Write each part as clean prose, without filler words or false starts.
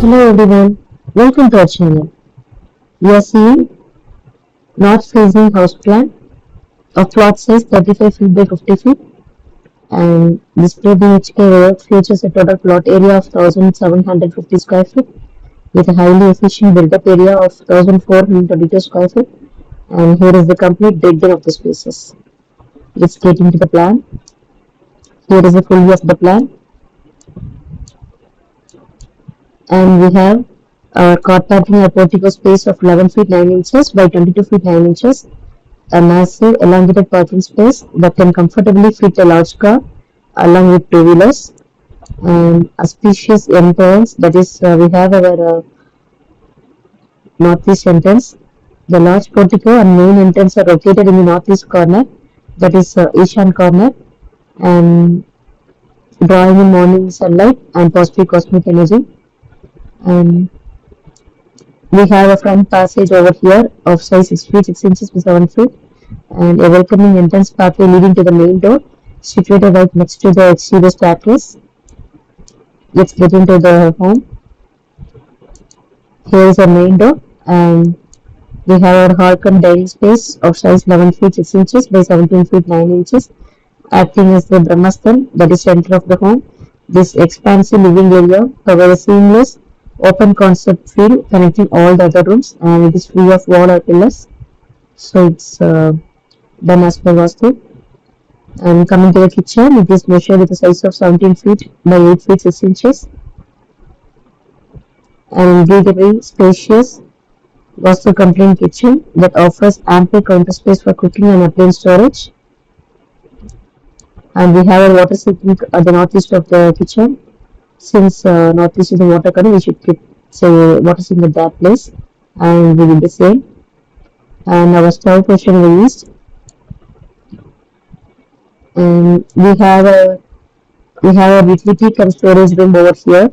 Hello everyone, welcome to our channel. We are seeing north facing house plan of plot size 35 feet by 50 feet, and this 2BHK layout features a total plot area of 1750 square feet with a highly efficient built-up area of 1422 square feet. And here is the complete breakdown of the spaces. Let's get into the plan. Here is the full view of the plan, and we have our car parking or portico space of 11 feet 9 inches by 22 feet 9 inches, a massive elongated parking space that can comfortably fit a large car along with two-wheelers, and a spacious entrance, that is we have our northeast entrance. The large portico and main entrance are located in the northeast corner, that is Asian corner, and drawing in morning sunlight and positive cosmic energy. And we have a front passage over here of size 6 feet 6 inches by 7 feet, and a welcoming entrance pathway leading to the main door situated right next to the exterior staircase. Let's get into the home. Here is our main door, and we have our hall cum dining space of size 11 feet 6 inches by 17 feet 9 inches, acting as the Brahmastan, that is center of the home. This expansive living area covers a seamless open concept feel connecting all the other rooms, and it is free of wall or pillars. So it's done as per Vastu. And coming to the kitchen, it is measured with a size of 17 feet by 8 feet 6 inches, and incredibly spacious Vastu-compliant kitchen that offers ample counter space for cooking and appliance storage. And we have a water sink at the northeast of the kitchen. Since northeast is the water corner, we should keep water sink at that place, and we will the same. And our stove portion in the east. And we have a utility cum storage room over here,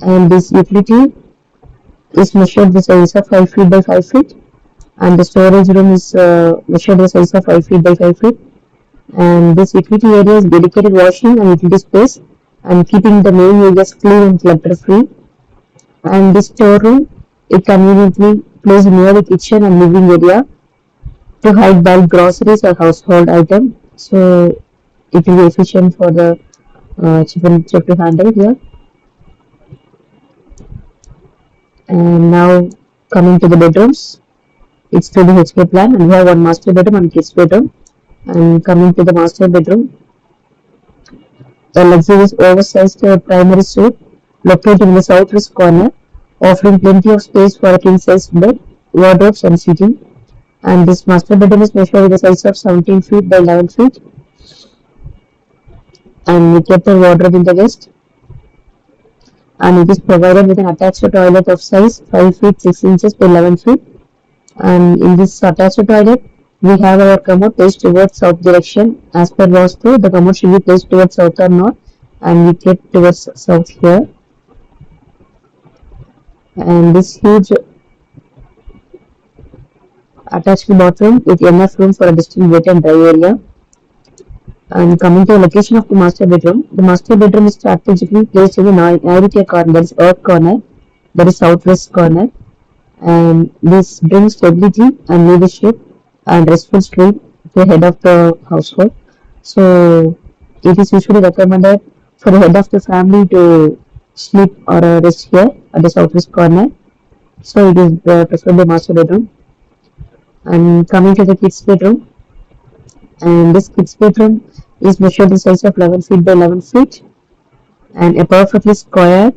and this utility is measured the size of 5 feet by 5 feet, and the storage room is measured the size of 5 feet by 5 feet. And this utility area is dedicated washing and utility space, and keeping the main areas clean and clutter free. And this storeroom is conveniently placed near the kitchen and living area to hide bulk groceries or household items, so it will be efficient for the children to handle here. And now coming to the bedrooms, it's 2BHK plan, and we have one master bedroom and kids bedroom. And coming to the master bedroom, a luxurious oversized primary suite located in the southwest corner, offering plenty of space for a king-size bed, wardrobes and seating. And this master bedroom is measured with a size of 17 feet by 11 feet, and we kept a wardrobe in the west, and it is provided with an attached toilet of size 5 feet 6 inches by 11 feet. And in this attached toilet, we have our commode placed towards south direction. As per Vastu, the commode should be placed towards south or north, and we kept towards south here. And this huge attached bathroom with enough room for a distinct wet and dry area. And coming to the location of the master bedroom is strategically placed in the naivete corner, that is earth corner, that is southwest corner, and this brings stability and leadership and restful sleep to the head of the household. So it is usually recommended for the head of the family to sleep or rest here at the southwest corner. So it is preferably master bedroom. And coming to the kids bedroom, and this kids bedroom is measured the size of 11 feet by 11 feet, and a perfectly square,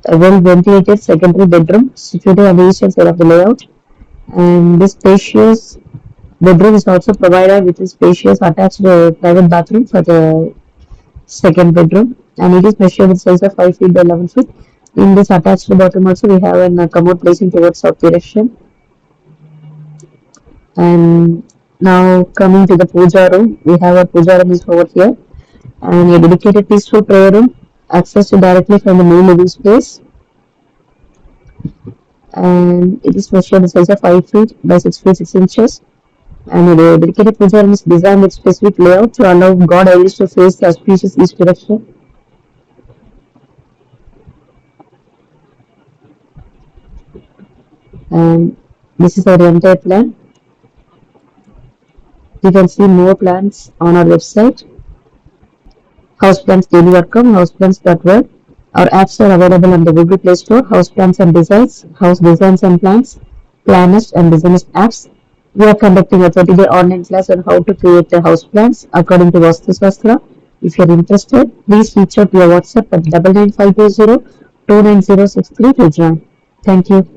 a well ventilated secondary bedroom situated on the eastern side of the layout. And this spacious bedroom is also provided with a spacious attached private bathroom for the second bedroom, and it is measured with size of 5 feet by 11 feet. In this attached bathroom also we have a commode placing towards south direction. And now coming to the puja room, we have a puja room is over here, and a dedicated peaceful prayer room accessed directly from the main living space, and it is measured the size of 5 feet by 6 feet 6 inches. And a dedicated puja room is designed with specific layout to allow God idols to face the auspicious east direction. And this is our entire plan. You can see more plans on our website, houseplansdaily.com, houseplans.world. Our apps are available on the Google Play Store, Houseplans and Designs, House Designs and Plans, Planners and Designers apps. We are conducting a 30-day online class on how to create the house plans according to Vastu Shastra. If you are interested, please reach out to your WhatsApp at 99520 29063 to join. Thank you.